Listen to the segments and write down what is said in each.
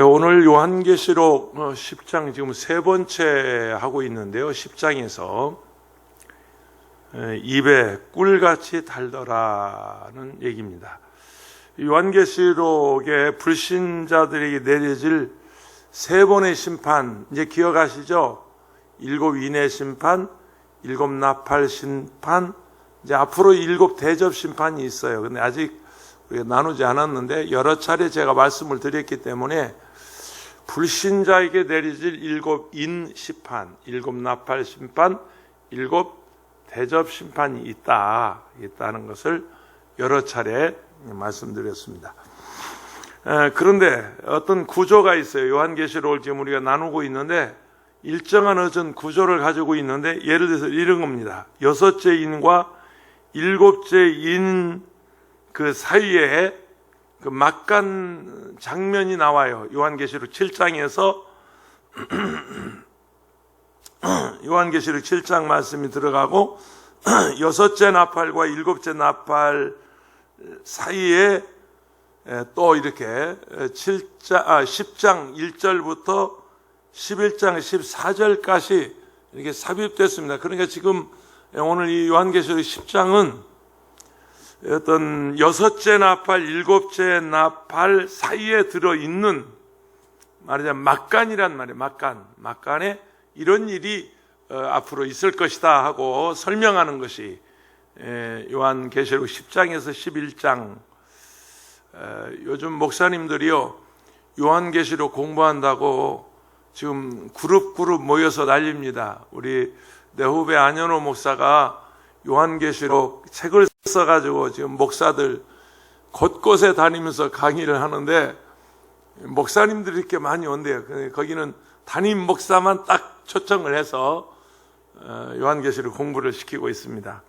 오늘 요한계시록 10장 지금 세 번째 하고 있는데요. 10장에서 입에 꿀같이 달더라는 얘기입니다. 요한계시록에 불신자들에게 내려질 세 번의 심판, 이제 기억하시죠? 7 인의 심판, 7 나팔 심판, 이제 앞으로 7 대접 심판이 있어요. 근데 아직 우리가 나누지 않았는데 여러 차례 제가 말씀을 드렸기 때문에 불신자에게 내려질 7 인 심판, 7 나팔 심판, 7 대접 심판이 있다는 것을 여러 차례 말씀드렸습니다. 그런데 어떤 구조가 있어요. 요한계시록을 지금 우리가 나누고 있는데 일정한 어떤 구조를 가지고 있는데, 예를 들어서 이런 겁니다. 6째 인과 7째 인 그 사이에 그 막간 장면이 나와요. 요한계시록 7장에서 요한계시록 7장 말씀이 들어가고 6째 나팔과 7째 나팔 사이에 또 이렇게 10장 1절부터 11장 14절까지 이렇게 삽입됐습니다. 그러니까 지금 오늘 이 요한계시록 10장은 어떤 6째 나팔, 7째 나팔 사이에 들어있는 말하자면 막간이란 말이에요. 막간에 이런 일이 앞으로 있을 것이다 하고 설명하는 것이 요한계시록 10장에서 11장. 요즘 목사님들이요, 요한계시록 공부한다고 지금 그룹 모여서 난립니다. 우리 내 후배 안현호 목사가 요한계시록 책을 써가지고 지금 목사들 곳곳에 다니면서 강의를 하는데 목사님들이 이렇게 많이 온대요. 거기는 담임 목사만 딱 초청을 해서 요한계시록 공부를 시키고 있습니다.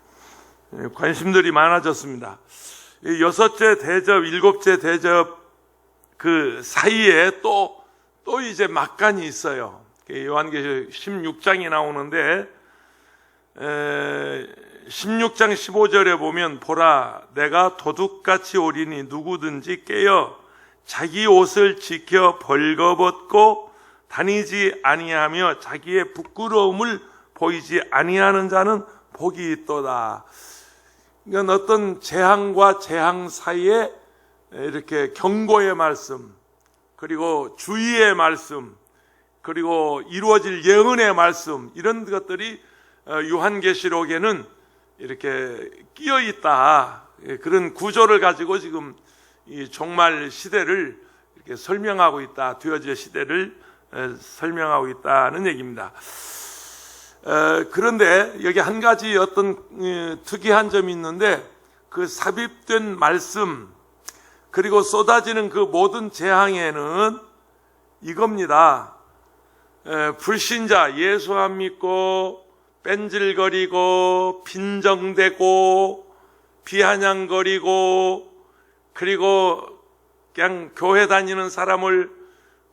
관심들이 많아졌습니다. 6째 대접, 7째 대접 그 사이에 또 이제 막간이 있어요. 요한계시록 16장이 나오는데 16장 15절에 보면, 보라 내가 도둑같이 오리니 누구든지 깨어 자기 옷을 지켜 벌거벗고 다니지 아니하며 자기의 부끄러움을 보이지 아니하는 자는 복이 있도다. 이건 어떤 재앙과 재앙 사이에 이렇게 경고의 말씀, 그리고 주의의 말씀, 그리고 이루어질 예언의 말씀, 이런 것들이 요한계시록에는 이렇게 끼어 있다. 그런 구조를 가지고 지금 이 종말 시대를 이렇게 설명하고 있다. 되어질 시대를 설명하고 있다는 얘기입니다. 그런데 여기 한 가지 어떤 특이한 점이 있는데, 그 삽입된 말씀 그리고 쏟아지는 그 모든 재앙에는 이겁니다. 불신자, 예수 안 믿고 뺀질거리고 빈정대고 비아냥거리고, 그리고 그냥 교회 다니는 사람을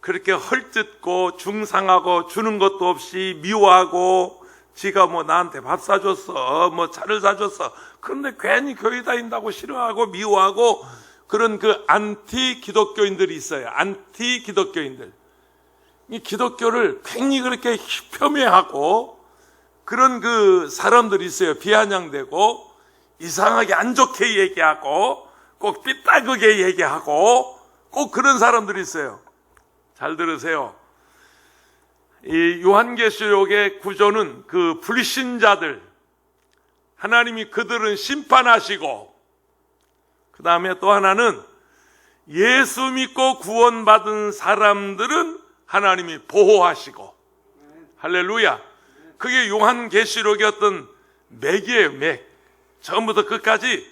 그렇게 헐뜯고 중상하고 주는 것도 없이 미워하고, 지가 뭐 나한테 밥 사줬어, 뭐 차를 사줬어, 그런데 괜히 교회 다닌다고 싫어하고 미워하고, 그런 그 안티 기독교인들이 있어요. 안티 기독교인들. 이 기독교를 괜히 그렇게 폄훼하고 그런 그 사람들이 있어요. 비아냥대고 이상하게 안 좋게 얘기하고 꼭 삐딱하게 얘기하고 꼭 그런 사람들이 있어요. 잘 들으세요. 이 요한계시록의 구조는 그 불신자들, 하나님이 그들은 심판하시고, 그 다음에 또 하나는 예수 믿고 구원받은 사람들은 하나님이 보호하시고. 할렐루야. 그게 요한계시록의 어떤 맥이에요. 맥. 처음부터 끝까지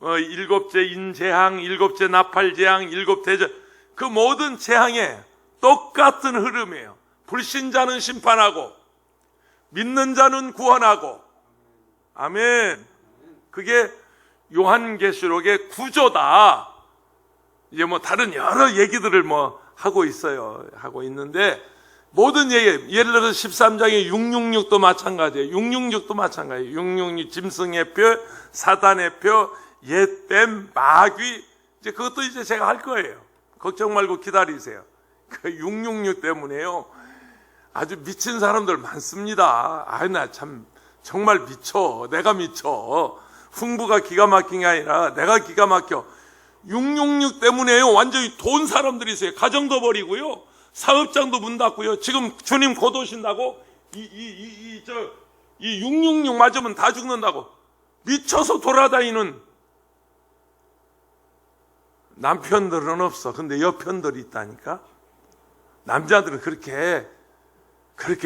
7째 인재앙, 7째 나팔재앙, 7 대접, 그 모든 재앙에 똑같은 흐름이에요. 불신자는 심판하고 믿는 자는 구원하고. 아멘. 그게 요한계시록의 구조다. 이제 뭐 다른 여러 얘기들을 뭐 하고 있어요. 하고 있는데, 모든 얘기, 예를 들어서 13장의 666도 마찬가지예요. 666도 마찬가지예요. 666 짐승의 뼈, 사단의 뼈, 옛뱀, 마귀, 이제 그것도 이제 제가 할 거예요. 걱정 말고 기다리세요. 그 666 때문에요. 아주 미친 사람들 많습니다. 나 참 정말 미쳐. 내가 미쳐. 흥부가 기가 막힌 게 아니라 내가 기가 막혀. 666 때문에요. 완전히 돈 사람들이 있어요. 가정도 버리고요. 사업장도 문 닫고요. 지금 주님 곧 오신다고 이 666 맞으면 다 죽는다고 미쳐서 돌아다니는 남편들은 없어. 근데 여편들이 있다니까. 남자들은 그렇게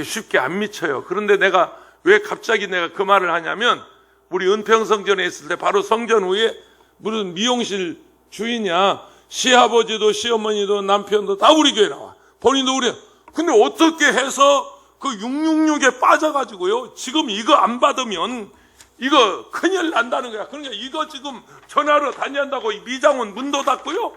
쉽게 안 미쳐요. 그런데 내가 왜 갑자기 내가 그 말을 하냐면, 우리 은평성전에 있을 때 바로 성전 후에 무슨 미용실 주인이야, 시아버지도 시어머니도 남편도 다 우리 교회 나와. 본인도 우리. 근데 어떻게 해서 그 666에 빠져가지고요, 지금 이거 안 받으면 이거 큰일 난다는 거야. 그러니까 이거 지금 전화로 다닌다고 미장원 문도 닫고요.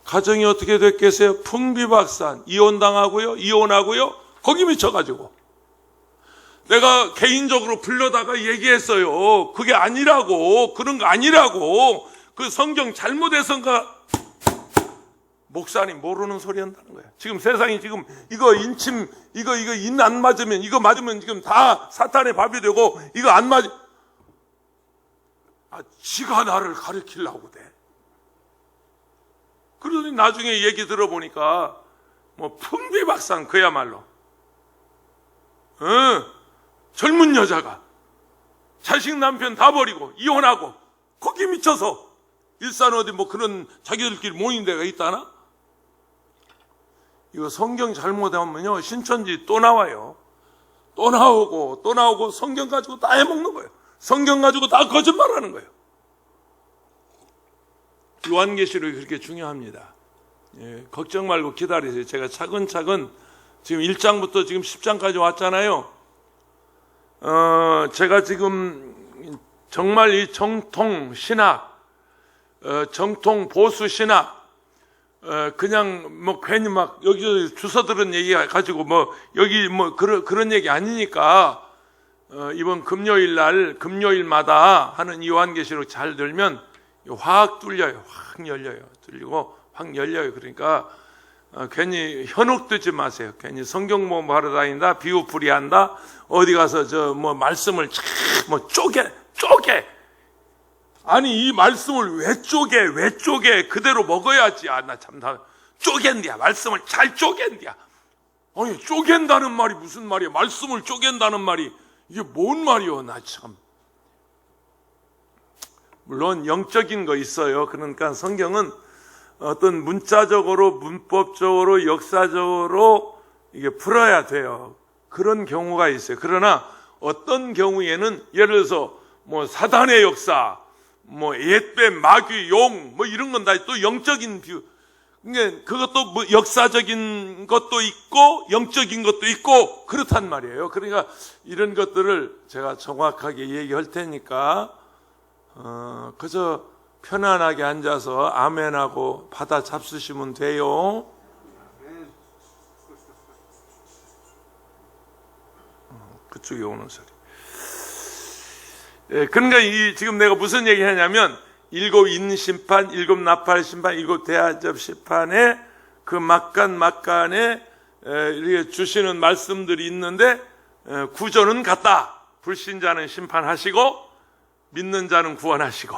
가정이 어떻게 됐겠어요? 풍비박산. 이혼당하고요, 이혼하고요, 거기 미쳐가지고. 내가 개인적으로 불러다가 얘기했어요. 그게 아니라고, 그런 거 아니라고. 그 성경 잘못 해석가 목사님 모르는 소리 한다는 거야. 지금 세상이 지금 이거 인침, 이거 인 안 맞으면, 이거 맞으면 지금 다 사탄의 밥이 되고, 이거 안 맞으면, 지가 나를 가르치려고 돼. 그러더니 나중에 얘기 들어보니까, 풍비박산 그야말로. 젊은 여자가 자식 남편 다 버리고 이혼하고 거기 미쳐서 일산 어디 그런 자기들끼리 모인 데가 있다나? 이거 성경 잘못하면요, 신천지 또 나와요. 또 나오고 성경 가지고 다 해먹는 거예요. 성경 가지고 다 거짓말하는 거예요. 요한계시록이 그렇게 중요합니다. 걱정 말고 기다리세요. 제가 차근차근 지금 1장부터 지금 10장까지 왔잖아요. 제가 지금 정말 이 정통 신학, 정통 보수 신학, 그냥 괜히 여기 주워 들은 얘기 가지고 여기 그런 얘기 아니니까, 이번 금요일마다 하는 요한계시록 잘 들면 확 뚫려요. 확 열려요. 뚫리고 확 열려요. 그러니까 괜히 현혹 되지 마세요. 괜히 성경 공부하러 다닌다, 비우풀이한다, 어디 가서 말씀을 쪼개. 아니, 이 말씀을 왜 쪼개? 그대로 먹어야지. 나 참 다 쪼갠디야. 말씀을 잘 쪼갠디야. 아니, 쪼갠다는 말이 무슨 말이야? 말씀을 쪼갠다는 말이 이게 뭔 말이야? 나 참. 물론 영적인 거 있어요. 그러니까 성경은 어떤 문자적으로, 문법적으로, 역사적으로 이게 풀어야 돼요. 그런 경우가 있어요. 그러나 어떤 경우에는 예를 들어서 사단의 역사, 옛뱀, 마귀, 용, 이런 건 다 또 영적인 비유. 그러니까 그것도 역사적인 것도 있고 영적인 것도 있고 그렇단 말이에요. 그러니까 이런 것들을 제가 정확하게 얘기할 테니까 그저 편안하게 앉아서 아멘하고 받아 잡수시면 돼요. 그쪽에 오는 소리. 그러니까 지금 내가 무슨 얘기 하냐면, 7 인심판, 7 나팔 심판, 7 대아접 심판에 그 막간에 이렇게 주시는 말씀들이 있는데, 구조는 같다. 불신자는 심판하시고 믿는 자는 구원하시고.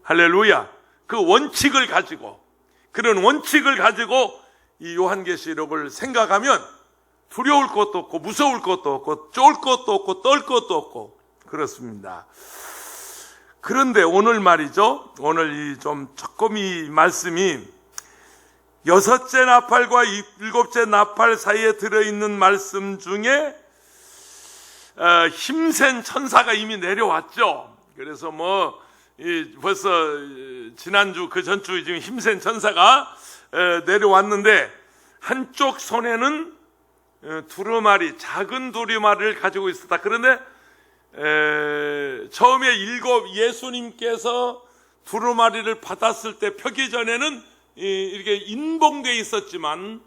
할렐루야. 그 원칙을 가지고, 그런 원칙을 가지고 이 요한계시록을 생각하면 두려울 것도 없고 무서울 것도 없고 쫄 것도 없고 떨 것도 없고 그렇습니다. 그런데 오늘 말이죠, 오늘 조금 이 말씀이 6째 나팔과 7째 나팔 사이에 들어있는 말씀 중에 힘센 천사가 이미 내려왔죠. 그래서 벌써 지난주 그 전주 지금 힘센 천사가 내려왔는데, 한쪽 손에는 두루마리, 작은 두루마리를 가지고 있었다. 그런데 처음에 예수님께서 두루마리를 받았을 때 펴기 전에는 이렇게 인봉되어 있었지만,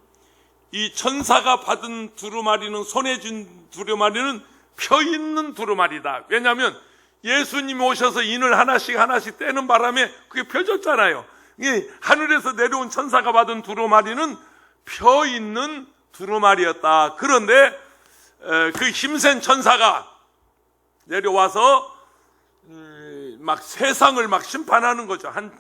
이 천사가 받은 두루마리는, 손에 쥔 두루마리는 펴 있는 두루마리다. 왜냐하면 예수님이 오셔서 인을 하나씩 떼는 바람에 그게 펴졌잖아요. 이 하늘에서 내려온 천사가 받은 두루마리는 펴 있는 두루마리였다. 그런데 그 힘센 천사가 내려와서 막 세상을 막 심판하는 거죠. 한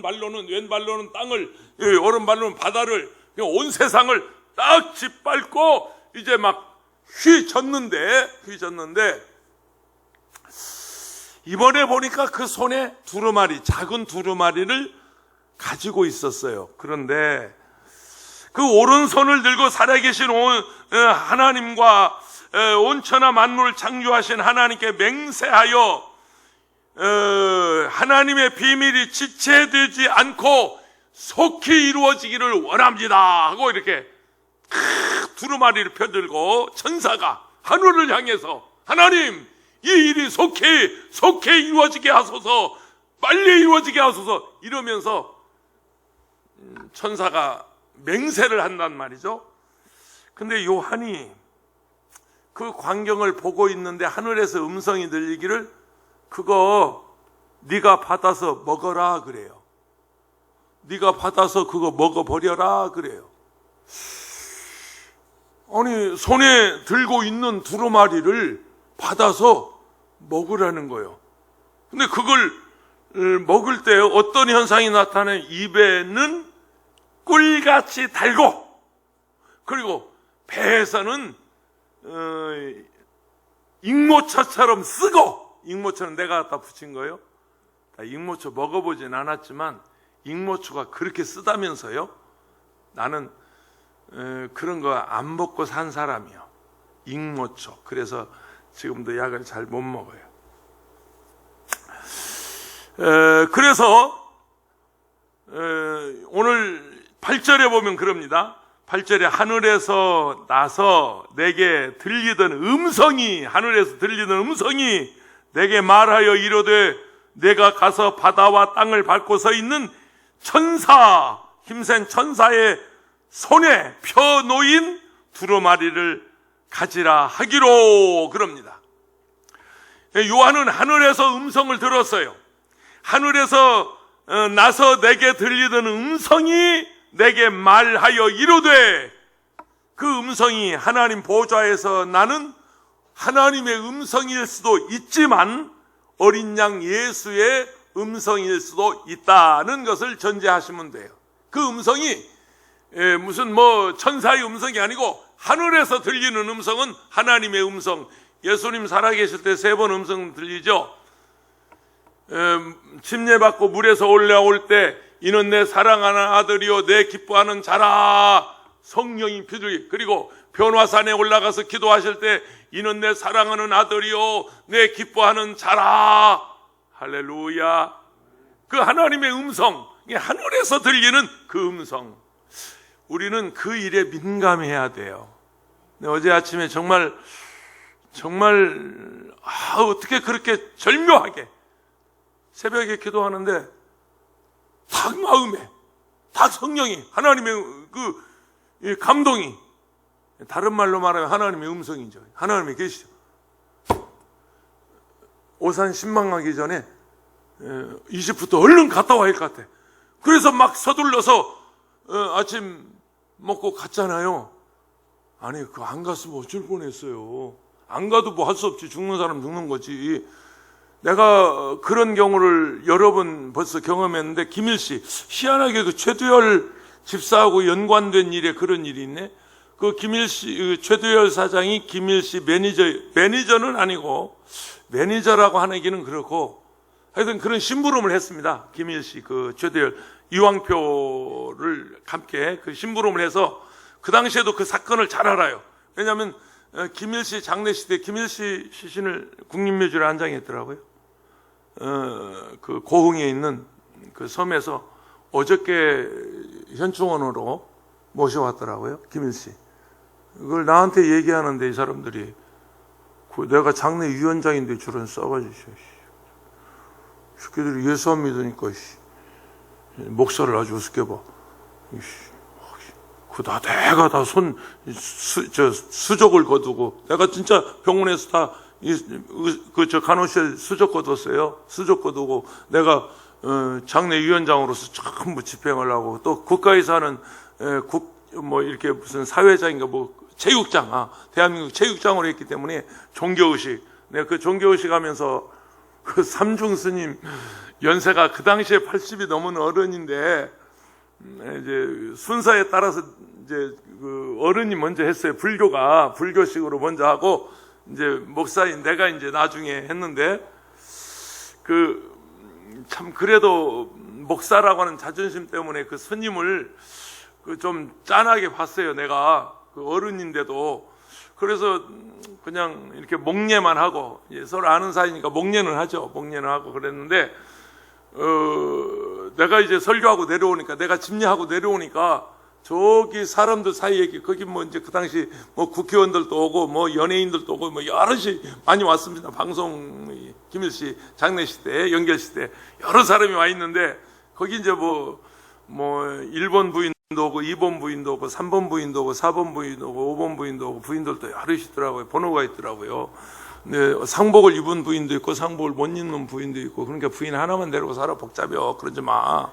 발로는, 왼발로는 땅을, 오른발로는 바다를, 온 세상을 딱 짓밟고 이제 막 휘젓는데 이번에 보니까 그 손에 두루마리, 작은 두루마리를 가지고 있었어요. 그런데 그 오른손을 들고 살아계신 하나님과 온 천하 만물을 창조하신 하나님께 맹세하여 하나님의 비밀이 지체되지 않고 속히 이루어지기를 원합니다 하고 이렇게 두루마리를 펴들고 천사가 하늘을 향해서 하나님, 이 일이 속히 이루어지게 하소서, 빨리 이루어지게 하소서 이러면서 천사가 맹세를 한단 말이죠. 근데 요한이 그 광경을 보고 있는데 하늘에서 음성이 들리기를 그거 네가 받아서 먹어라 그래요. 네가 받아서 그거 먹어버려라 그래요. 아니, 손에 들고 있는 두루마리를 받아서 먹으라는 거예요. 근데 그걸 먹을 때 어떤 현상이 나타나요? 입에는 꿀같이 달고, 그리고 배에서는 익모초처럼 쓰고, 익모초는 내가 갖다 붙인 거예요. 익모초 먹어보진 않았지만 익모초가 그렇게 쓰다면서요. 나는 그런 거 안 먹고 산 사람이요. 익모초. 그래서 지금도 약을 잘 못 먹어요. 그래서 오늘 8절에 보면 그럽니다. 8절에 하늘에서 나서 내게 들리던 음성이, 하늘에서 들리던 음성이 내게 말하여 이르되 내가 가서 바다와 땅을 밟고 서 있는 천사, 힘센 천사의 손에 펴 놓인 두루마리를 가지라 하기로 그럽니다. 요한은 하늘에서 음성을 들었어요. 하늘에서 나서 내게 들리던 음성이 내게 말하여 이르되, 그 음성이 하나님 보좌에서 나는 하나님의 음성일 수도 있지만 어린 양 예수의 음성일 수도 있다는 것을 전제하시면 돼요. 그 음성이 무슨 천사의 음성이 아니고 하늘에서 들리는 음성은 하나님의 음성. 예수님 살아계실 때 3번 음성 들리죠. 침례받고 물에서 올라올 때 이는 내 사랑하는 아들이요 내 기뻐하는 자라, 성령이 비둘기. 그리고 변화산에 올라가서 기도하실 때 이는 내 사랑하는 아들이요 내 기뻐하는 자라, 할렐루야. 그 하나님의 음성, 하늘에서 들리는 그 음성, 우리는 그 일에 민감해야 돼요. 어제 아침에 정말 어떻게 그렇게 절묘하게 새벽에 기도하는데 딱 마음에, 딱 성령이, 하나님의 그 감동이, 다른 말로 말하면 하나님의 음성이죠. 하나님이 계시죠. 오산 신망하기 전에 이집트부터 얼른 갔다 와야 할 것 같아. 그래서 막 서둘러서 아침 먹고 갔잖아요. 아니, 그 안 갔으면 어쩔 뻔했어요. 안 가도 뭐 할 수 없지. 죽는 사람 죽는 거지. 내가 그런 경우를 여러 번 벌써 경험했는데, 김일씨, 희한하게 그 최두열 집사하고 연관된 일에 그런 일이 있네. 그 김일씨, 최두열 사장이 김일씨 매니저는 아니고, 매니저라고 하는 얘기는 그렇고, 하여튼 그런 심부름을 했습니다. 김일씨, 그 최두열 이왕표를 함께 그 심부름을 해서, 그 당시에도 그 사건을 잘 알아요. 왜냐하면 김일씨 장례식 때 김일씨 시신을 국립묘지로 안장했더라고요. 그 고흥에 있는 그 섬에서 어저께 현충원으로 모셔왔더라고요. 김일씨. 그걸 나한테 얘기하는데 이 사람들이, 내가 장례위원장인데 저런 싸가지, 새끼들이 예수 안 믿으니까 목사를 아주 우습게 봐. 내가 다 수족을 거두고, 내가 진짜 병원에서 다 간호실 수족 거뒀어요. 수족 거두고, 내가 장례위원장으로서 전부 집행을 하고, 또 국가에서 하는 이렇게 무슨 사회장인가 체육장, 대한민국 체육장으로 했기 때문에 종교의식, 내가 그 종교의식 하면서 그 삼중 스님 연세가 그 당시에 80이 넘은 어른인데, 이제 순서에 따라서 이제 그 어른이 먼저 했어요. 불교식으로 먼저 하고, 이제 목사인 내가 이제 나중에 했는데, 참 그래도 목사라고 하는 자존심 때문에 그 스님을 좀 짠하게 봤어요. 내가 그 어른인데도. 그래서 그냥 이렇게 목례만 하고, 서로 아는 사이니까 목례는 하죠. 목례는 하고 그랬는데, 내가 이제 설교하고 내려오니까, 내가 집례하고 내려오니까 저기 사람들 사이에, 거기 이제 그 당시 국회의원들도 오고 연예인들도 오고 여럿이 많이 왔습니다. 방송 김일씨 장례식 때, 연결식 때 여러 사람이 와 있는데, 거기 이제 1번 부인도 오고 2번 부인도 오고 3번 부인도 오고 4번 부인도 오고 5번 부인도 오고, 부인들도 여럿이 있더라고요. 번호가 있더라고요. 네, 상복을 입은 부인도 있고 상복을 못 입는 부인도 있고, 그러니까 부인 하나만 데리고 살아, 복잡이요. 그러지 마.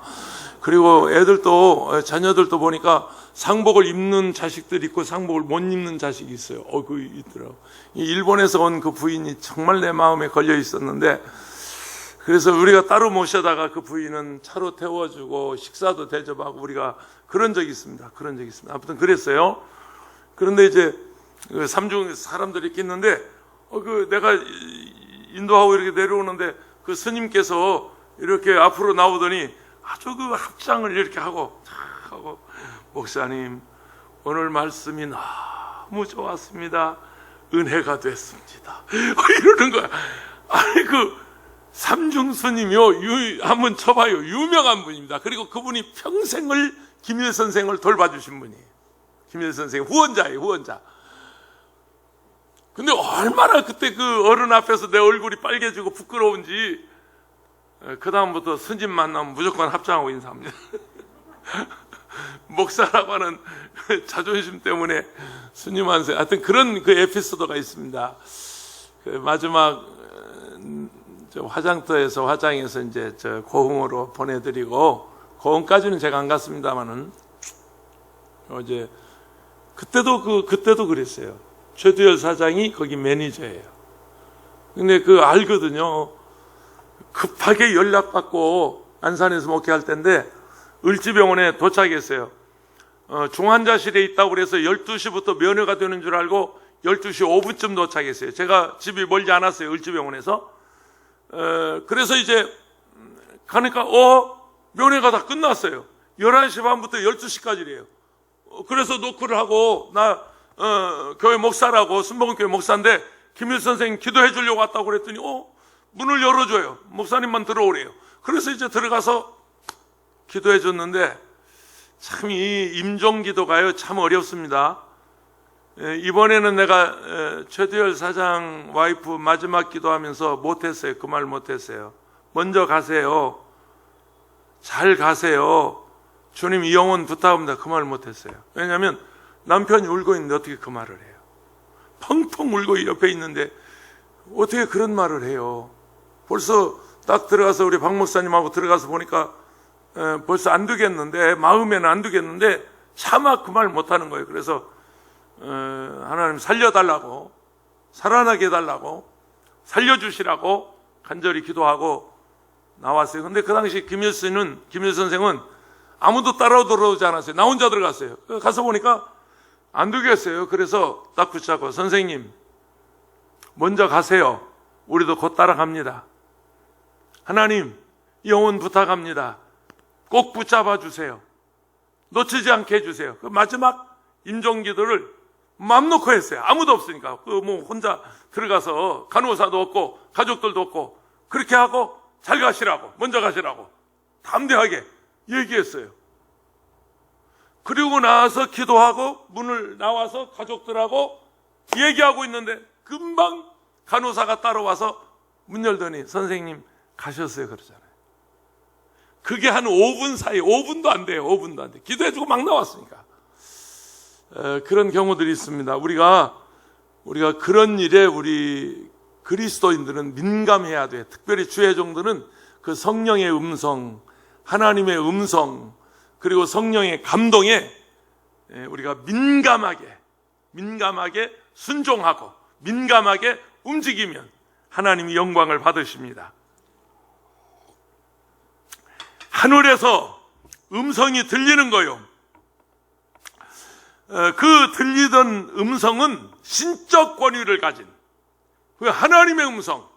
그리고 애들도, 자녀들도 보니까 상복을 입는 자식들이 있고 상복을 못 입는 자식이 있어요. 그 있더라고. 일본에서 온 그 부인이 정말 내 마음에 걸려 있었는데, 그래서 우리가 따로 모셔다가 그 부인은 차로 태워주고 식사도 대접하고, 우리가 그런 적이 있습니다. 아무튼 그랬어요. 그런데 이제 삼중 사람들이 있겠는데, 내가 인도하고 이렇게 내려오는데 그 스님께서 이렇게 앞으로 나오더니 아주 그 합장을 이렇게 하고 목사님, 오늘 말씀이 너무 좋았습니다. 은혜가 됐습니다. 이러는 거야. 아니, 삼중 스님이요, 한번 쳐봐요. 유명한 분입니다. 그리고 그분이 평생을 김일 선생을 돌봐주신 분이에요. 김일 선생 후원자예요, 후원자. 근데 얼마나 그때 그 어른 앞에서 내 얼굴이 빨개지고 부끄러운지, 그 다음부터 스님 만나면 무조건 합장하고 인사합니다. 목사라고 하는 자존심 때문에 스님한테, 하여튼 그런 그 에피소드가 있습니다. 마지막 화장터에서 화장해서 이제 고흥으로 보내드리고, 고흥까지는 제가 안 갔습니다만은, 이제 그때도 그랬어요. 최두열 사장이 거기 매니저예요. 근데 알거든요. 급하게 연락받고 안산에서 목회할 때인데 을지병원에 도착했어요. 중환자실에 있다고 그래서 12시부터 면회가 되는 줄 알고 12시 5분쯤 도착했어요. 제가 집이 멀지 않았어요. 을지병원에서. 그래서 이제 가니까 면회가 다 끝났어요. 11시 반부터 12시까지래요. 그래서 노크를 하고, 나 교회 목사라고, 순복음교회 목사인데 김일 선생님 기도해 주려고 왔다고 그랬더니 문을 열어줘요. 목사님만 들어오래요. 그래서 이제 들어가서 기도해 줬는데, 참 이 임종기도가요 참 어렵습니다. 이번에는 내가 최두열 사장 와이프 마지막 기도하면서 못했어요. 그 말 못했어요. 먼저 가세요. 잘 가세요. 주님 이 영혼 부탁합니다. 그 말 못했어요. 왜냐하면 남편이 울고 있는데 어떻게 그 말을 해요? 펑펑 울고 옆에 있는데 어떻게 그런 말을 해요? 벌써 딱 들어가서 우리 박 목사님하고 들어가서 보니까 벌써 안 되겠는데, 마음에는 안 되겠는데 차마 그 말 못하는 거예요. 그래서 하나님 살려달라고, 살아나게 해달라고, 살려주시라고 간절히 기도하고 나왔어요. 근데 그 당시 김일 선생은 아무도 따라 들어오지 않았어요. 나 혼자 들어갔어요. 가서 보니까 안 되겠어요. 그래서 딱 붙잡고, 선생님 먼저 가세요. 우리도 곧 따라갑니다. 하나님 영혼 부탁합니다. 꼭 붙잡아 주세요. 놓치지 않게 해주세요. 그 마지막 임종기도를 맘 놓고 했어요. 아무도 없으니까. 혼자 들어가서 간호사도 없고 가족들도 없고, 그렇게 하고 잘 가시라고, 먼저 가시라고 담대하게 얘기했어요. 그리고 나서 기도하고 문을 나와서 가족들하고 얘기하고 있는데 금방 간호사가 따라와서 문 열더니 선생님 가셨어요 그러잖아요. 그게 한 5분 사이, 5분도 안 돼요. 5분도 안 돼. 기도해주고 막 나왔으니까. 그런 경우들이 있습니다. 우리가 그런 일에 우리 그리스도인들은 민감해야 돼. 특별히 주의 종들은 그 성령의 음성, 하나님의 음성, 그리고 성령의 감동에 우리가 민감하게 순종하고 민감하게 움직이면 하나님이 영광을 받으십니다. 하늘에서 음성이 들리는 거요. 그 들리던 음성은 신적 권위를 가진 하나님의 음성,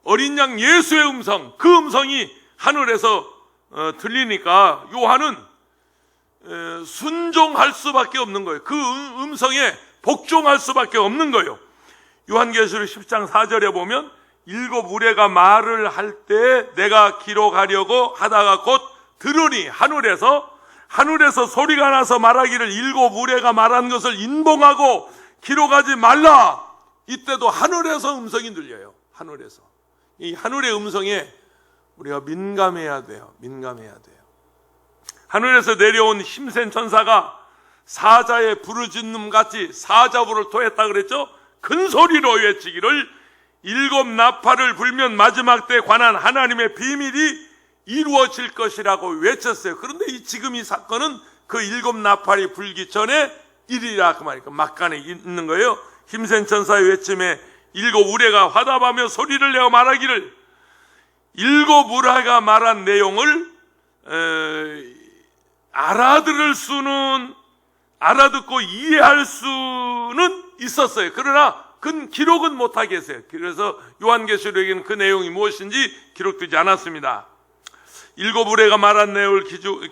어린 양 예수의 음성, 그 음성이 하늘에서 들리니까 요한은 순종할 수밖에 없는 거예요. 그 음성에 복종할 수밖에 없는 거예요. 요한계시록 10장 4절에 보면 일곱 우레가 말을 할 때 내가 기록하려고 하다가 곧 들으니 하늘에서 소리가 나서 말하기를 일곱 우레가 말한 것을 인봉하고 기록하지 말라. 이때도 하늘에서 음성이 들려요. 하늘에서. 이 하늘의 음성에 우리가 민감해야 돼요. 하늘에서 내려온 힘센 천사가 사자의 부르짖는 같이 사자부를 토했다 그랬죠. 큰 소리로 외치기를 일곱 나팔을 불면 마지막 때에 관한 하나님의 비밀이 이루어질 것이라고 외쳤어요. 그런데 지금 이 사건은 그 일곱 나팔이 불기 전에 일이라 그 말이니까 막간에 있는 거예요. 힘센 천사의 외침에 일곱 우레가 화답하며 소리를 내어 말하기를, 일곱 우레가 말한 내용을 알아듣고 이해할 수는 있었어요. 그러나 그 기록은 못하게 했어요. 그래서 요한계시록에는 그 내용이 무엇인지 기록되지 않았습니다. 일곱 우레가 말한 내용을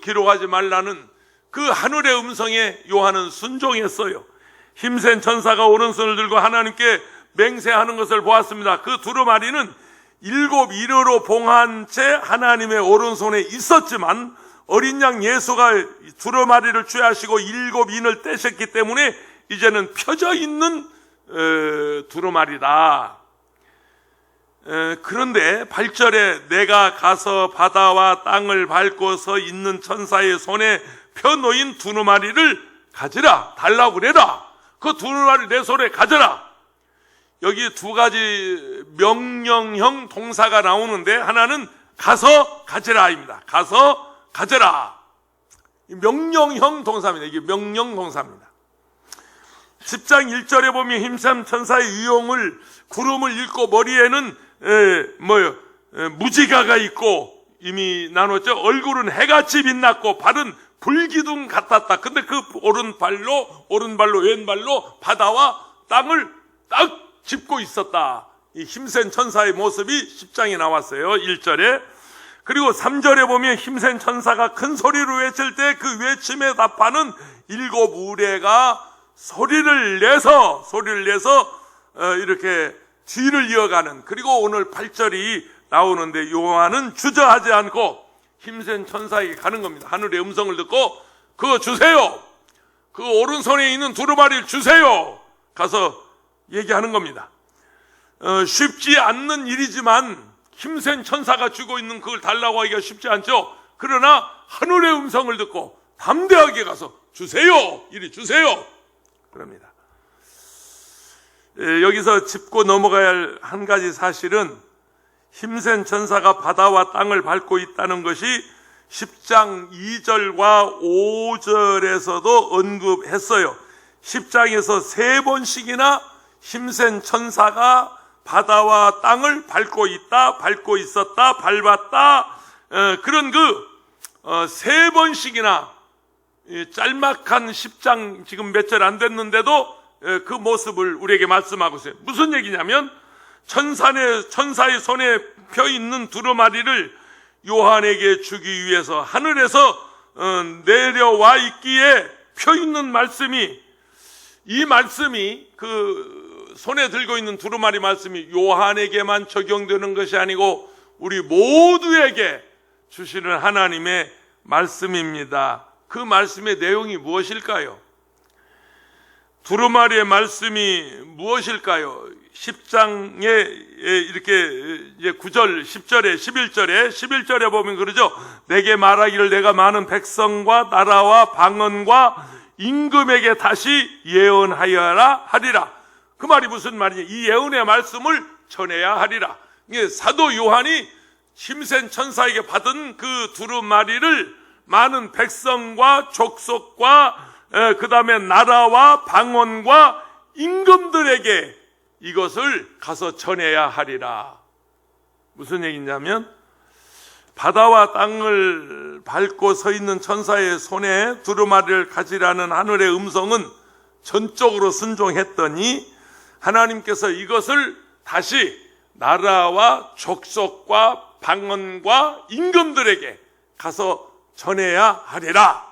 기록하지 말라는 그 하늘의 음성에 요한은 순종했어요. 힘센 천사가 오른손을 들고 하나님께 맹세하는 것을 보았습니다. 그 두루마리는 일곱 인으로 봉한 채 하나님의 오른손에 있었지만 어린 양 예수가 두루마리를 취하시고 일곱 인을 떼셨기 때문에 이제는 펴져 있는 두루마리다. 그런데 8절에 내가 가서 바다와 땅을 밟고 서 있는 천사의 손에 펴놓인 두루마리를 가지라, 달라고 그래라. 그 두루마리 내 손에 가져라. 여기 두 가지 명령형 동사가 나오는데 하나는 가서 가져라입니다. 가서 가져라. 명령형 동사입니다. 이게 명령 동사입니다. 10장 1절에 보면 힘센 천사의 유용을 구름을 읽고 머리에는 무지가가 있고 이미 나눴죠. 얼굴은 해같이 빛났고 발은 불기둥 같았다. 근데 그 오른발로 왼발로 바다와 땅을 딱 짚고 있었다. 이 힘센 천사의 모습이 10장에 나왔어요. 1절에. 그리고 3절에 보면 힘센 천사가 큰 소리로 외칠 때 그 외침에 답하는 일곱 우레가 소리를 내서 이렇게 뒤를 이어가는, 그리고 오늘 8절이 나오는데 요한은 주저하지 않고 힘센 천사에게 가는 겁니다. 하늘의 음성을 듣고 그거 주세요. 그 오른손에 있는 두루마리를 주세요. 가서 얘기하는 겁니다. 쉽지 않는 일이지만 힘센 천사가 쥐고 있는 그걸 달라고 하기가 쉽지 않죠. 그러나 하늘의 음성을 듣고 담대하게 가서 주세요. 이리 주세요. 그럽니다. 여기서 짚고 넘어가야 할 한 가지 사실은 힘센 천사가 바다와 땅을 밟고 있다는 것이 10장 2절과 5절에서도 언급했어요. 10장에서 3번씩이나 힘센 천사가 바다와 땅을 밟고 있다, 밟고 있었다, 밟았다, 그런 3번씩이나 짤막한 10장 지금 몇 절 안 됐는데도 그 모습을 우리에게 말씀하고 있어요. 무슨 얘기냐면 천사의 손에 펴 있는 두루마리를 요한에게 주기 위해서 하늘에서 내려와 있기에 펴 있는 말씀이, 이 말씀이 그 손에 들고 있는 두루마리 말씀이 요한에게만 적용되는 것이 아니고 우리 모두에게 주시는 하나님의 말씀입니다. 그 말씀의 내용이 무엇일까요? 두루마리의 말씀이 무엇일까요? 10장에 이렇게 이제 9절, 10절에, 11절에 보면 그러죠. 내게 말하기를 내가 많은 백성과 나라와 방언과 임금에게 다시 예언하여라 하리라. 그 말이 무슨 말이냐? 이 예언의 말씀을 전해야 하리라. 이게 사도 요한이 힘센 천사에게 받은 그 두루마리를 많은 백성과 족속과 그 다음에 나라와 방언과 임금들에게 이것을 가서 전해야 하리라. 무슨 얘기냐면 바다와 땅을 밟고 서 있는 천사의 손에 두루마리를 가지라는 하늘의 음성은 전적으로 순종했더니 하나님께서 이것을 다시 나라와 족속과 방언과 임금들에게 가서 전해야 하리라.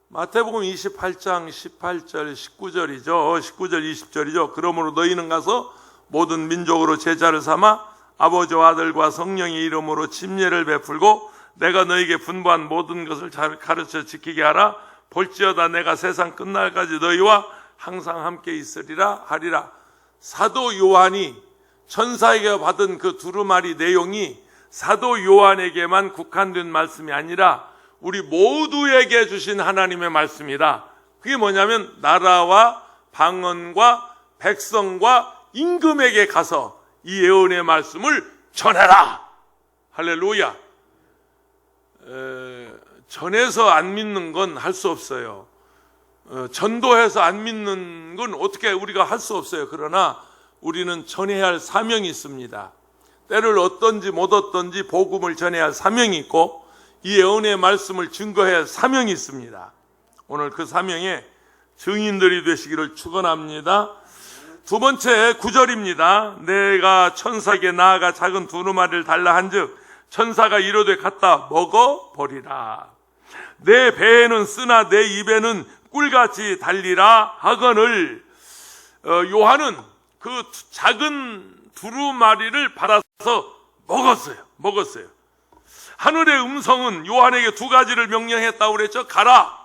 마태복음 28장 18절 19절이죠. 19절 20절이죠. 그러므로 너희는 가서 모든 민족으로 제자를 삼아 아버지와 아들과 성령의 이름으로 침례를 베풀고 내가 너희에게 분부한 모든 것을 잘 가르쳐 지키게 하라. 볼지어다 내가 세상 끝날까지 너희와 항상 함께 있으리라 하리라. 사도 요한이 천사에게 받은 그 두루마리 내용이 사도 요한에게만 국한된 말씀이 아니라 우리 모두에게 주신 하나님의 말씀이다. 그게 뭐냐면 나라와 방언과 백성과 임금에게 가서 이 예언의 말씀을 전해라. 할렐루야. 전해서 안 믿는 건 할 수 없어요. 전도해서 안 믿는 건 어떻게 우리가 할 수 없어요. 그러나 우리는 전해야 할 사명이 있습니다. 때를 얻든지 못 얻든지 복음을 전해야 할 사명이 있고 이 예언의 말씀을 증거해야 할 사명이 있습니다. 오늘 그 사명의 증인들이 되시기를 축원합니다. 두 번째 9절입니다. 내가 천사에게 나아가 작은 두루마리를 달라 한즉 천사가 이르되 갖다 먹어버리라. 내 배에는 쓰나 내 입에는 꿀같이 달리라 하거늘. 요한은 그 작은 두루마리를 받아서 먹었어요. 하늘의 음성은 요한에게 두 가지를 명령했다고 그랬죠. 가라,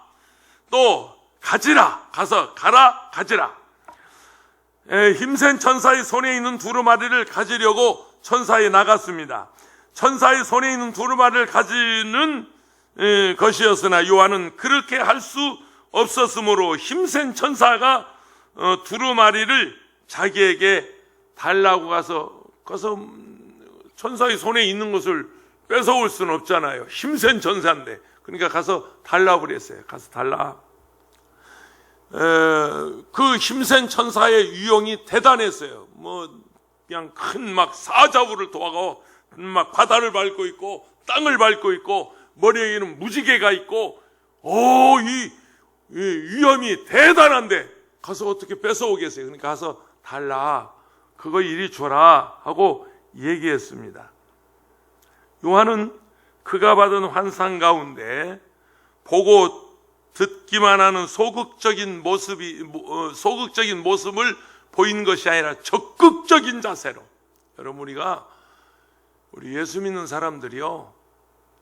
또 가지라. 가서 가라, 가지라. 힘센 천사의 손에 있는 두루마리를 가지려고 천사에 나갔습니다. 천사의 손에 있는 두루마리를 가지는 것이었으나 요한은 그렇게 할 수 없었으므로 힘센 천사가 두루마리를 자기에게 달라고 가서 천사의 손에 있는 것을 뺏어올 수는 없잖아요. 힘센 천사인데. 그러니까 가서 달라고 그랬어요. 가서 달라. 그 힘센 천사의 유형이 대단했어요. 그냥 큰 막 사자우를 도와가고 막 바다를 밟고 있고 땅을 밟고 있고 머리에는 무지개가 있고 이 위험이 대단한데 가서 어떻게 뺏어오겠어요. 그러니까 가서 달라. 그거 이리 줘라 하고 얘기했습니다. 요한은 그가 받은 환상 가운데 보고 듣기만 하는 소극적인 모습을 보이는 것이 아니라 적극적인 자세로. 여러분, 우리 예수 믿는 사람들이요,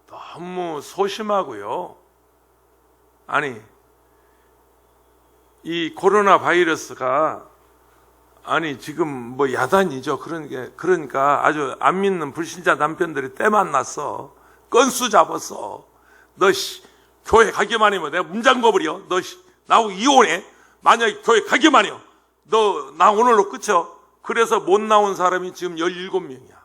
너무 소심하고요. 아니, 이 코로나 바이러스가 지금 야단이죠. 그러니까 아주 안 믿는 불신자 남편들이 때만 났어. 건수 잡았어. 너 교회 가기만 하면 내가 문 잠궈버려. 너 나하고 이혼해. 만약에 교회 가기만 해요. 너 나 오늘로 끝이야. 그래서 못 나온 사람이 지금 17명이야.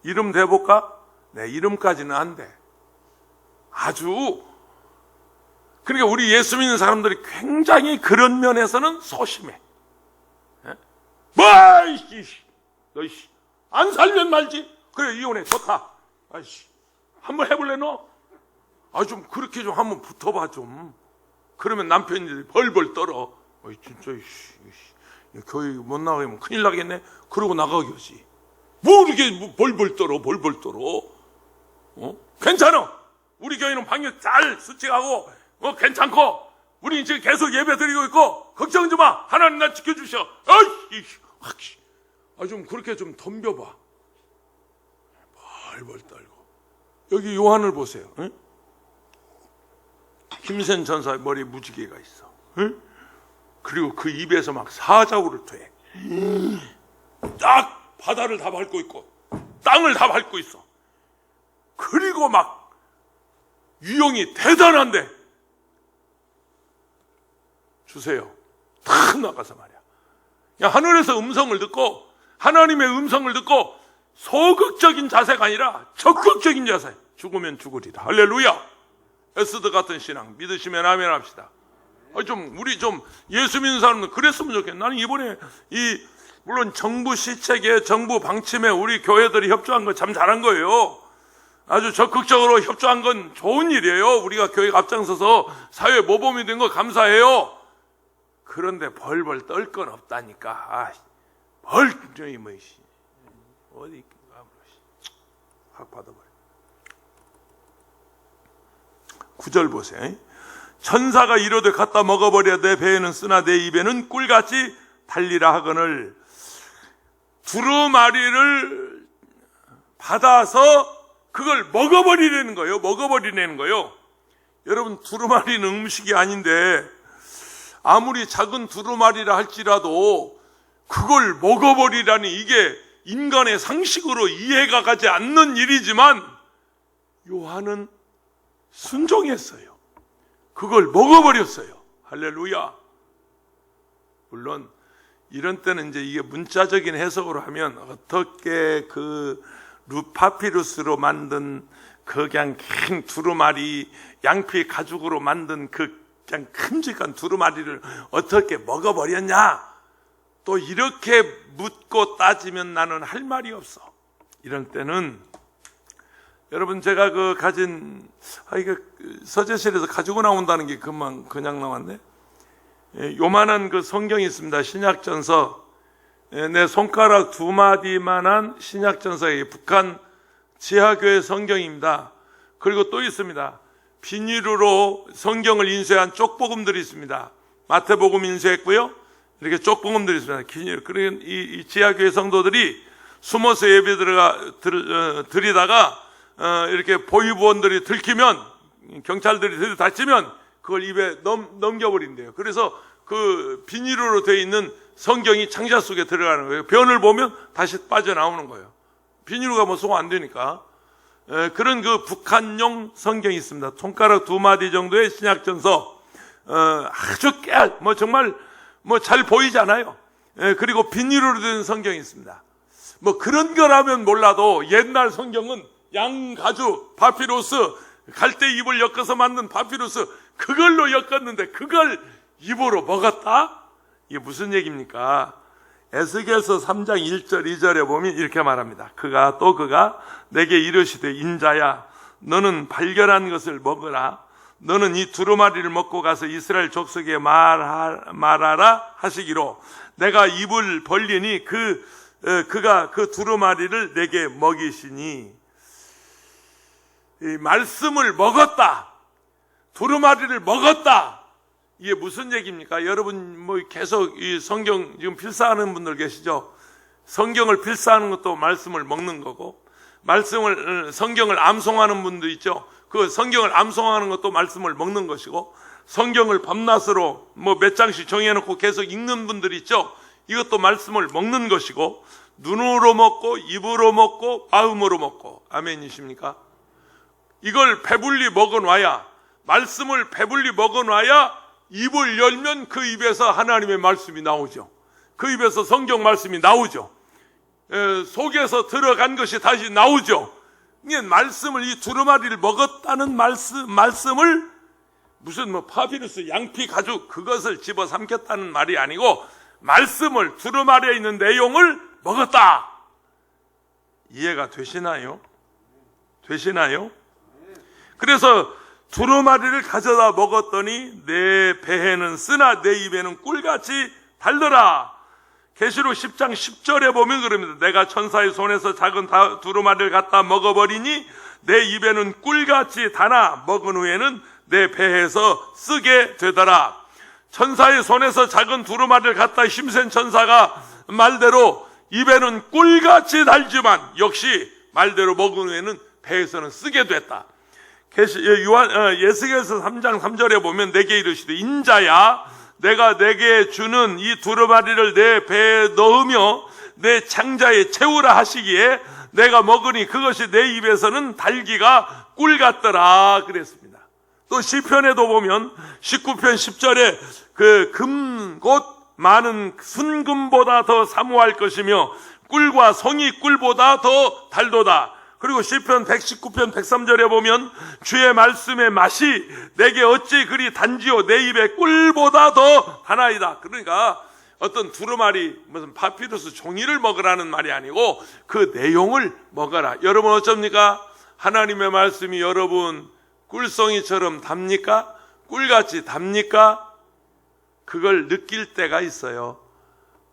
이름 대볼까? 네, 이름까지는 안 돼. 그러니까 우리 예수 믿는 사람들이 굉장히 그런 면에서는 소심해. 너 안 살면 말지. 그래, 이혼해. 좋다. 한번 해볼래, 너? 좀 그렇게 좀 한번 붙어봐, 좀. 그러면 남편들이 벌벌 떨어. 진짜, 교회 못 나가면 큰일 나겠네? 그러고 나가기 하지. 이렇게 벌벌 떨어. 괜찮아. 우리 교회는 방역 잘 수칙하고, 괜찮고, 우리 지금 계속 예배 드리고 있고, 걱정하지 마. 하나님 나 지켜주셔. 좀 그렇게 좀 덤벼봐. 벌벌 떨고. 여기 요한을 보세요. 응? 힘센 천사의 머리에 무지개가 있어. 응? 그리고 그 입에서 막 사자우를 토해. 딱 바다를 다 밟고 있고 땅을 다 밟고 있어. 그리고 막 유형이 대단한데 주세요. 탁 나가서 말이야. 하늘에서 음성을 듣고 하나님의 음성을 듣고 소극적인 자세가 아니라 적극적인 자세. 죽으면 죽으리라. 할렐루야. 에스더 같은 신앙 믿으시면 아멘 합시다. 우리 예수 믿는 사람은 그랬으면 좋겠네. 나는 이번에 물론 정부 시책에 정부 방침에 우리 교회들이 협조한 거 참 잘한 거예요. 아주 적극적으로 협조한 건 좋은 일이에요. 우리가 교회가 앞장서서 사회 모범이 된 거 감사해요. 그런데 벌벌 떨 건 없다니까. 어디 확 받아버려. 9절 보세요. 천사가 이르되 갖다 먹어버려. 내 배에는 쓰나 내 입에는 꿀같이 달리라 하거늘. 두루마리를 받아서 그걸 먹어버리라는 거예요. 여러분, 두루마리는 음식이 아닌데 아무리 작은 두루마리라 할지라도 그걸 먹어버리라니 이게 인간의 상식으로 이해가 가지 않는 일이지만 요한은 순종했어요. 그걸 먹어버렸어요. 할렐루야. 물론 이런 때는 이제 이게 문자적인 해석으로 하면 어떻게 그 루파피루스로 만든 그냥 큰 두루마리, 양피 가죽으로 만든 그냥 큼직한 두루마리를 어떻게 먹어버렸냐? 또 이렇게 묻고 따지면 나는 할 말이 없어. 이런 때는 여러분, 제가 이게 서재실에서 가지고 나온다는 게 그냥 나왔네. 요만한 그 성경이 있습니다. 신약전서. 내 손가락 2마디만한 신약전서의 북한 지하교회 성경입니다. 그리고 또 있습니다. 비닐로 성경을 인쇄한 쪽복음들이 있습니다. 마태복음 인쇄했고요. 이렇게 쪽복음들이 있습니다. 그리고 이 지하교회 성도들이 숨어서 예배 드리다가 이렇게 보위부원들이 들키면, 경찰들이 들이닥치면 그걸 입에 넘겨버린대요. 그래서 그 비닐로 되어 있는 성경이 창자 속에 들어가는 거예요. 변을 보면 다시 빠져나오는 거예요. 비닐로가 소화 안 되니까. 그런 그 북한용 성경이 있습니다. 손가락 2마디 정도의 신약전서. 아주 정말 잘 보이지 않아요. 그리고 비닐로 된 성경이 있습니다. 그런 거라면 몰라도 옛날 성경은 양가죽, 파피루스, 갈대 잎을 엮어서 만든 파피루스, 그걸로 엮었는데 그걸 입으로 먹었다? 이게 무슨 얘기입니까? 에스겔서 3장 1절 2절에 보면 이렇게 말합니다. 그가 내게 이르시되 인자야, 너는 발견한 것을 먹으라. 너는 이 두루마리를 먹고 가서 이스라엘 족속에 말하라 하시기로 내가 입을 벌리니 그가 그 두루마리를 내게 먹이시니. 이 말씀을 먹었다, 두루마리를 먹었다, 이게 무슨 얘기입니까? 여러분 계속 이 성경 지금 필사하는 분들 계시죠? 성경을 필사하는 것도 말씀을 먹는 거고, 성경을 암송하는 분도 있죠. 그 성경을 암송하는 것도 말씀을 먹는 것이고, 성경을 밤낮으로 몇 장씩 정해놓고 계속 읽는 분들이 있죠. 이것도 말씀을 먹는 것이고, 눈으로 먹고 입으로 먹고 마음으로 먹고. 아멘이십니까? 이걸 배불리 먹어놔야, 말씀을 배불리 먹어놔야 입을 열면 그 입에서 하나님의 말씀이 나오죠. 그 입에서 성경 말씀이 나오죠. 속에서 들어간 것이 다시 나오죠. 이게 말씀을, 이 두루마리를 먹었다는 말씀을 무슨 파피루스, 양피 가죽 그것을 집어 삼켰다는 말이 아니고, 말씀을, 두루마리에 있는 내용을 먹었다. 이해가 되시나요? 그래서 두루마리를 가져다 먹었더니 내 배에는 쓰나 내 입에는 꿀같이 달더라. 계시록 10장 10절에 보면 그럽니다. 내가 천사의 손에서 작은 두루마리를 갖다 먹어버리니 내 입에는 꿀같이 다나 먹은 후에는 내 배에서 쓰게 되더라. 천사의 손에서 작은 두루마리를 갖다 힘센 천사가 말대로 입에는 꿀같이 달지만 역시 말대로 먹은 후에는 배에서는 쓰게 됐다. 예스겔서 3장 3절에 보면 내게 이르시되 인자야, 내가 내게 주는 이 두루마리를 내 배에 넣으며 내 창자에 채우라 하시기에 내가 먹으니 그것이 내 입에서는 달기가 꿀 같더라 그랬습니다. 또 시편에도 보면 19편 10절에 그 금 곧 많은 순금보다 더 사모할 것이며 꿀과 성이 꿀보다 더 달도다. 그리고 시편 119편 103절에 보면 주의 말씀의 맛이 내게 어찌 그리 단지요 내 입에 꿀보다 더 다나이다. 그러니까 어떤 두루마리 무슨 파피루스 종이를 먹으라는 말이 아니고 그 내용을 먹어라. 여러분 어쩝니까? 하나님의 말씀이 여러분 꿀송이처럼 답니까? 꿀같이 답니까? 그걸 느낄 때가 있어요.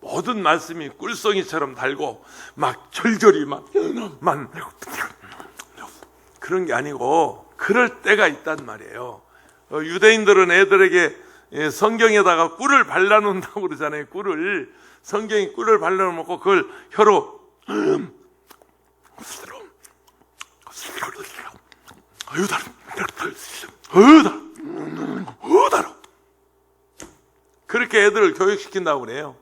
모든 말씀이 꿀송이처럼 달고 막 절절히 막 그런 게 아니고 그럴 때가 있단 말이에요. 유대인들은 애들에게 성경에다가 꿀을 발라놓는다고 그러잖아요. 꿀을 성경에 꿀을 발라놓고 그걸 혀로 그렇게 애들을 교육시킨다고 그래요.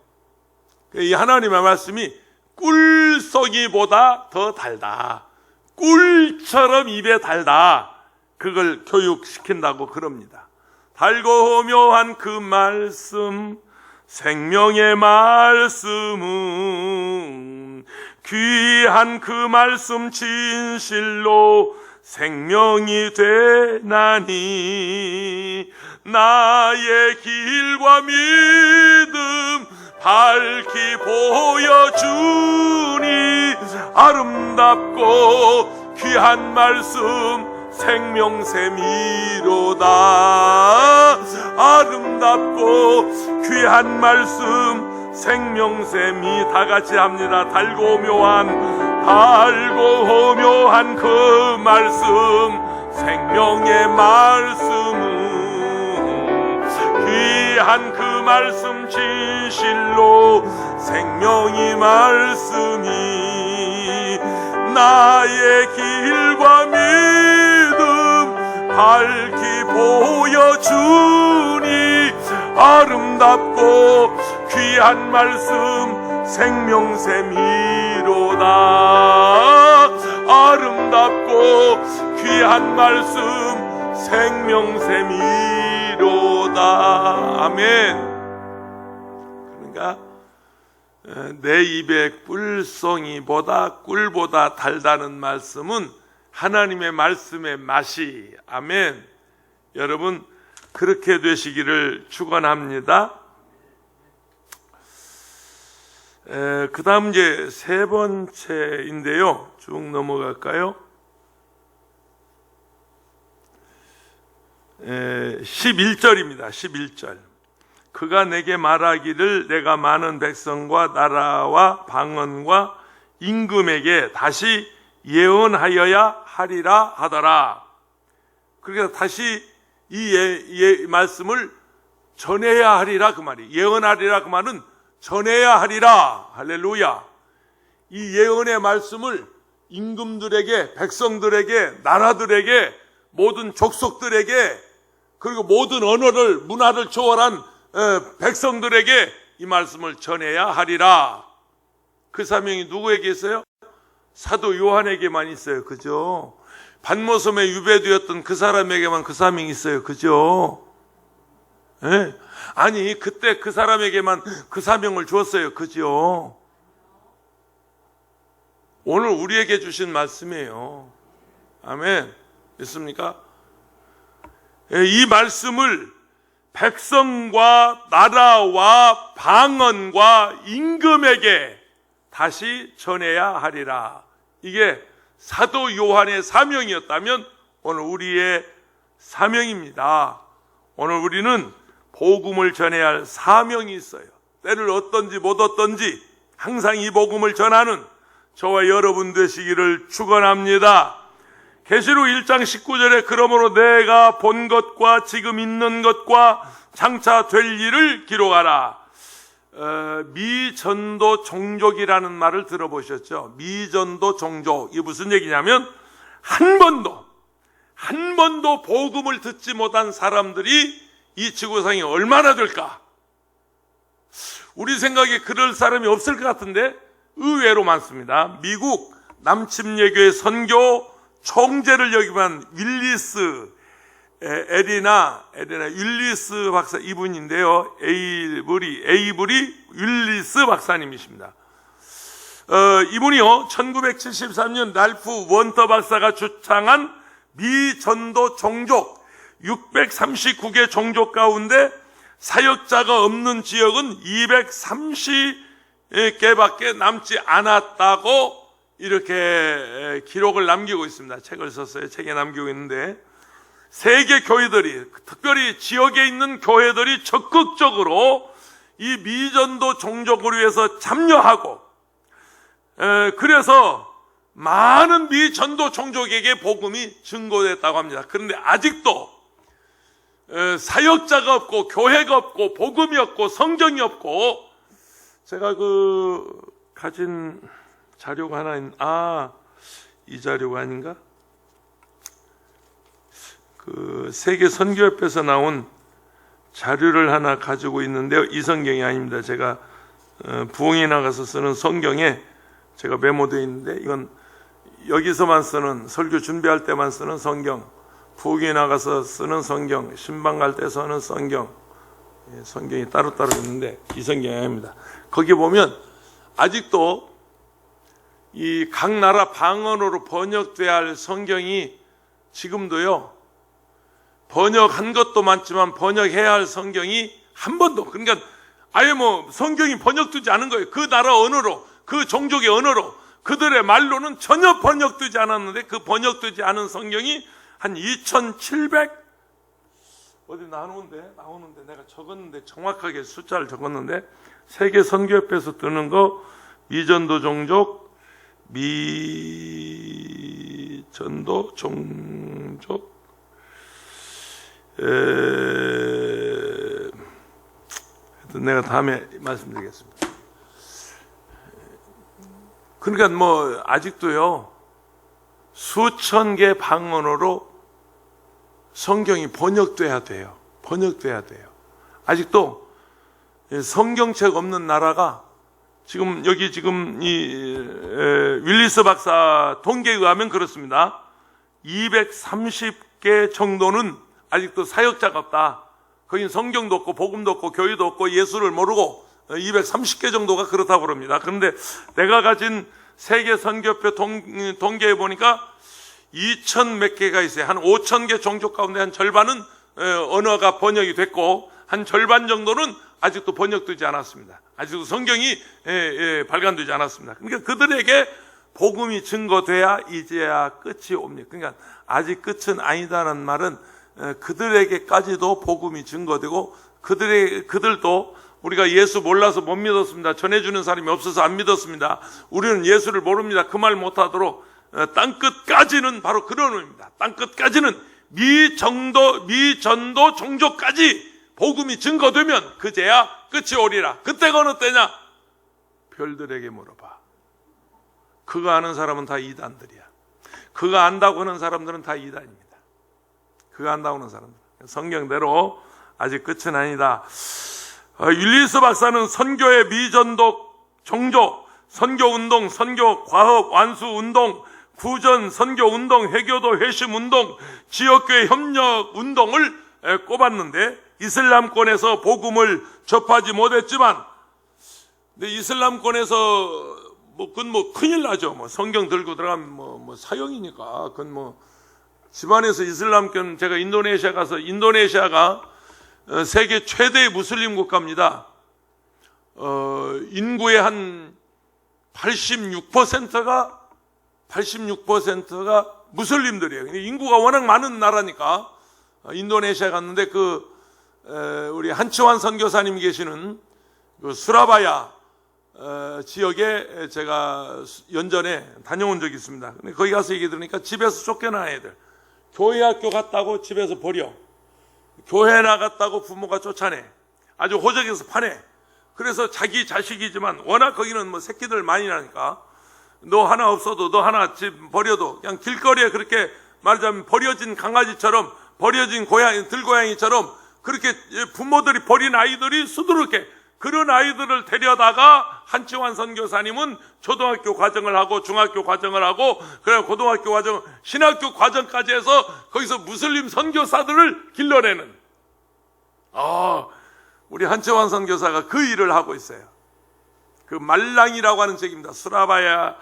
이 하나님의 말씀이 꿀송이보다 더 달다. 꿀처럼 입에 달다. 그걸 교육시킨다고 그럽니다. 달고 묘한 그 말씀, 생명의 말씀은 귀한 그 말씀 진실로 생명이 되나니 나의 길과 믿음 밝히 보여주니 아름답고 귀한 말씀 생명샘이로다. 아름답고 귀한 말씀 생명샘이 다같이 합니다. 달고 묘한 그 말씀 생명의 말씀은 귀한 그 말씀 진실로 생명이 말씀이 나의 길과 믿음 밝히 보여주니 아름답고 귀한 말씀 생명샘이로다. 아름답고 귀한 말씀 생명샘이로다. 아멘. 그러니까 내 입에 꿀송이보다 꿀보다 달다는 말씀은 하나님의 말씀의 맛이. 아멘. 여러분 그렇게 되시기를 축원합니다. 그 다음 이제 세 번째인데요. 쭉 넘어갈까요? 11절입니다. 11절. 그가 내게 말하기를 내가 많은 백성과 나라와 방언과 임금에게 다시 예언하여야 하리라 하더라. 그러니까 다시 이 말씀을 전해야 하리라 그 말이. 예언하리라 그 말은 전해야 하리라. 할렐루야. 이 예언의 말씀을 임금들에게, 백성들에게, 나라들에게, 모든 족속들에게, 그리고 모든 언어를, 문화를 초월한 백성들에게 이 말씀을 전해야 하리라. 그 사명이 누구에게 있어요? 사도 요한에게만 있어요. 그죠? 반모섬에 유배되었던 그 사람에게만 그 사명이 있어요. 그죠? 네? 아니 그때 그 사람에게만 그 사명을 주었어요. 그죠? 오늘 우리에게 주신 말씀이에요. 아멘. 믿습니까? 이 말씀을 백성과 나라와 방언과 임금에게 다시 전해야 하리라. 이게 사도 요한의 사명이었다면 오늘 우리의 사명입니다. 오늘 우리는 복음을 전해야 할 사명이 있어요. 때를 얻든지 못 얻든지 항상 이 복음을 전하는 저와 여러분 되시기를 축원합니다. 계시록 1장 19절에 그러므로 내가 본 것과 지금 있는 것과 장차 될 일을 기록하라. 미전도 종족이라는 말을 들어보셨죠? 미전도 종족. 이게 무슨 얘기냐면 한 번도 복음을 듣지 못한 사람들이 이 지구상에 얼마나 될까? 우리 생각에 그럴 사람이 없을 것 같은데 의외로 많습니다. 미국 남침예교의 선교 총재를 역임한 윌리스 에리나 윌리스 박사 이분인데요. 에이브리 윌리스 박사님이십니다. 이분이요 1973년 랄프 원터 박사가 주창한 미전도 종족 639개 종족 가운데 사역자가 없는 지역은 230개밖에 남지 않았다고 이렇게 기록을 남기고 있습니다. 책을 썼어요. 책에 남기고 있는데, 세계 교회들이, 특별히 지역에 있는 교회들이 적극적으로 이 미전도 종족을 위해서 참여하고, 그래서 많은 미전도 종족에게 복음이 증거됐다고 합니다. 그런데 아직도 사역자가 없고 교회가 없고 복음이 없고 성경이 없고, 제가 가진 자료가 하나 이 자료가 아닌가? 세계 선교협회에서 나온 자료를 하나 가지고 있는데요. 이 성경이 아닙니다. 제가 부흥에 나가서 쓰는 성경에 제가 메모되어 있는데, 이건 여기서만 쓰는, 설교 준비할 때만 쓰는 성경, 부흥에 나가서 쓰는 성경, 신방 갈 때 쓰는 성경, 성경이 따로따로 있는데 이 성경이 아닙니다. 거기 보면 아직도 이 각 나라 방언으로 번역돼야 할 성경이 지금도요, 번역한 것도 많지만 번역해야 할 성경이 한 번도, 그러니까 아예 성경이 번역되지 않은 거예요. 그 나라 언어로, 그 종족의 언어로, 그들의 말로는 전혀 번역되지 않았는데, 그 번역되지 않은 성경이 한 2700, 어디 나오는데 내가 적었는데, 정확하게 숫자를 적었는데, 세계 선교협회에서 뜨는 거, 미전도 종족, 내가 다음에 말씀드리겠습니다. 그러니까 아직도요, 수천 개 방언으로 성경이 번역돼야 돼요. 아직도 성경책 없는 나라가, 지금 이 윌리스 박사 통계에 의하면 그렇습니다. 230개 정도는 아직도 사역자가 없다. 거긴 성경도 없고 복음도 없고 교회도 없고 예수를 모르고 230개 정도가 그렇다고 그럽니다. 그런데 내가 가진 세계 선교협회 통계에 보니까 2,000 몇 개가 있어요. 한 5,000개 종족 가운데 한 절반은 언어가 번역이 됐고, 한 절반 정도는 아직도 번역되지 않았습니다. 아직도 성경이 발간되지 않았습니다. 그러니까 그들에게 복음이 증거돼야 이제야 끝이 옵니다. 그러니까 아직 끝은 아니다는 말은 그들에게까지도 복음이 증거되고, 그들도 우리가 예수 몰라서 못 믿었습니다. 전해주는 사람이 없어서 안 믿었습니다. 우리는 예수를 모릅니다. 그 말 못하도록 땅끝까지는 바로 그런 의미입니다. 땅끝까지는 미전도 종족까지 복음이 증거되면 그제야 끝이 오리라. 그때가 어느 때냐? 별들에게 물어봐. 그거 아는 사람은 다 이단들이야. 그거 안다고 하는 사람들은 다 이단입니다. 그거 안다고 하는 사람들. 성경대로 아직 끝은 아니다. 윌리스 박사는 선교의 미전도 종족, 선교운동, 선교과업, 완수운동, 구전, 선교운동, 회교도, 회심운동, 지역교회 협력운동을 꼽았는데, 이슬람권에서 복음을 접하지 못했지만, 근데 이슬람권에서 그건 큰일 나죠. 성경 들고 들어가면 사형이니까. 그건 집안에서 이슬람권, 제가 인도네시아 가서, 인도네시아가 세계 최대의 무슬림 국가입니다. 인구의 한 86%가 무슬림들이에요. 인구가 워낙 많은 나라니까. 인도네시아 갔는데 우리 한치환 선교사님 계시는 수라바야 지역에 제가 연전에 다녀온 적이 있습니다. 근데 거기 가서 얘기 들으니까 집에서 쫓겨난 애들, 교회 학교 갔다고 집에서 버려, 교회 나갔다고 부모가 쫓아내, 아주 호적에서 파내. 그래서 자기 자식이지만 워낙 거기는 새끼들 많이 나니까, 너 하나 없어도, 너 하나 집 버려도 그냥 길거리에 그렇게 말하자면 버려진 강아지처럼, 버려진 들고양이처럼 그렇게 부모들이 버린 아이들이 수두룩해. 그런 아이들을 데려다가 한치환 선교사님은 초등학교 과정을 하고 중학교 과정을 하고 그래 고등학교 과정, 신학교 과정까지 해서 거기서 무슬림 선교사들을 길러내는, 우리 한치환 선교사가 그 일을 하고 있어요. 그 말랑이라고 하는 지역입니다. 수라바야,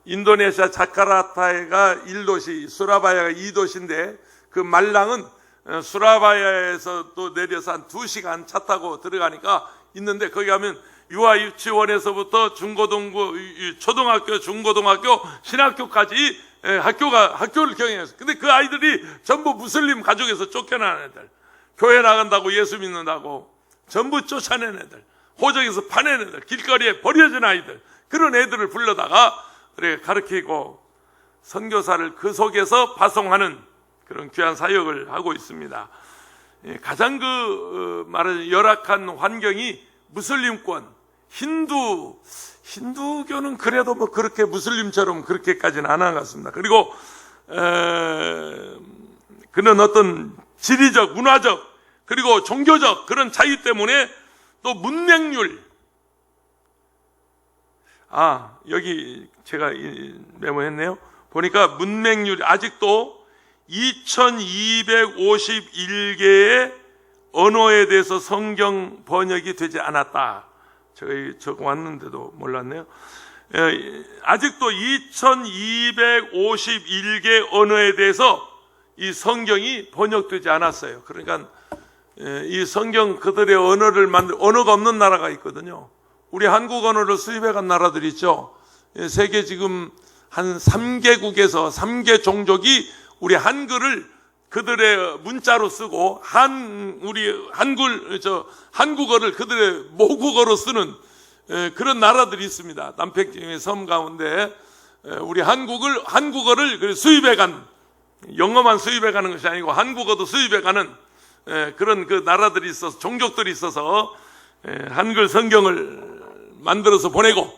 인도네시아 자카르타가 1도시, 수라바야가 2도시인데 그 말랑은 수라바야에서 또 내려서 한 2시간 차 타고 들어가니까 있는데, 거기 가면 유아 유치원에서부터 초등학교, 중고등학교, 신학교까지 학교를 경영했어요. 근데 그 아이들이 전부 무슬림 가족에서 쫓겨난 애들, 교회 나간다고 예수 믿는다고 전부 쫓아낸 애들, 호적에서 파낸 애들, 길거리에 버려진 아이들, 그런 애들을 불러다가 그래 가르치고 선교사를 그 속에서 파송하는 그런 귀한 사역을 하고 있습니다. 가장 말하자면 열악한 환경이 무슬림권, 힌두교는 그래도 뭐 그렇게 무슬림처럼 그렇게까지는 안 한 것 같습니다. 그리고 그는 어떤 지리적, 문화적, 그리고 종교적 그런 차이 때문에 또 문맹률, 여기 제가 메모했네요. 보니까 문맹률이 아직도 2251개의 언어에 대해서 성경 번역이 되지 않았다. 제가 적어왔는데도 몰랐네요. 아직도 2251개 언어에 대해서 이 성경이 번역되지 않았어요. 그러니까 이 성경 그들의 언어를 언어가 없는 나라가 있거든요. 우리 한국 언어를 수입해간 나라들이 있죠. 세계 지금 한 3개국에서 3개 종족이 우리 한글을 그들의 문자로 쓰고 한국어를 그들의 모국어로 쓰는 그런 나라들이 있습니다. 남백의 섬 가운데 우리 한국어를 수입해간, 영어만 수입해가는 것이 아니고 한국어도 수입해가는 그런 그 나라들이 있어서, 종족들이 있어서 한글 성경을 만들어서 보내고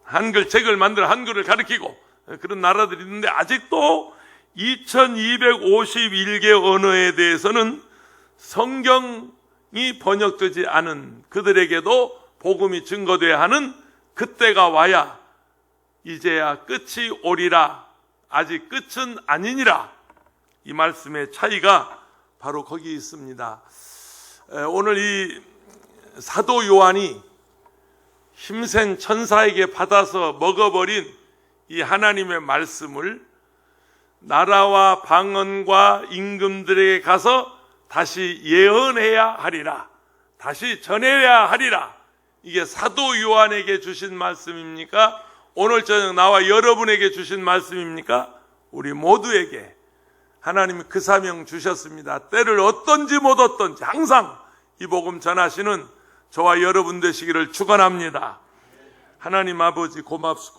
한글 책을 만들어 한글을 가르치고 그런 나라들이 있는데, 아직도 2251개 언어에 대해서는 성경이 번역되지 않은 그들에게도 복음이 증거돼야 하는 그때가 와야 이제야 끝이 오리라, 아직 끝은 아니니라. 이 말씀의 차이가 바로 거기 있습니다. 오늘 이 사도 요한이 힘센 천사에게 받아서 먹어버린 이 하나님의 말씀을 나라와 방언과 임금들에게 가서 다시 예언해야 하리라, 다시 전해야 하리라. 이게 사도 요한에게 주신 말씀입니까? 오늘 저녁 나와 여러분에게 주신 말씀입니까? 우리 모두에게 하나님이 그 사명 주셨습니다. 때를 어떤지 못 어떤지 항상 이 복음 전하시는 저와 여러분 되시기를 축원합니다. 하나님 아버지 고맙습니다.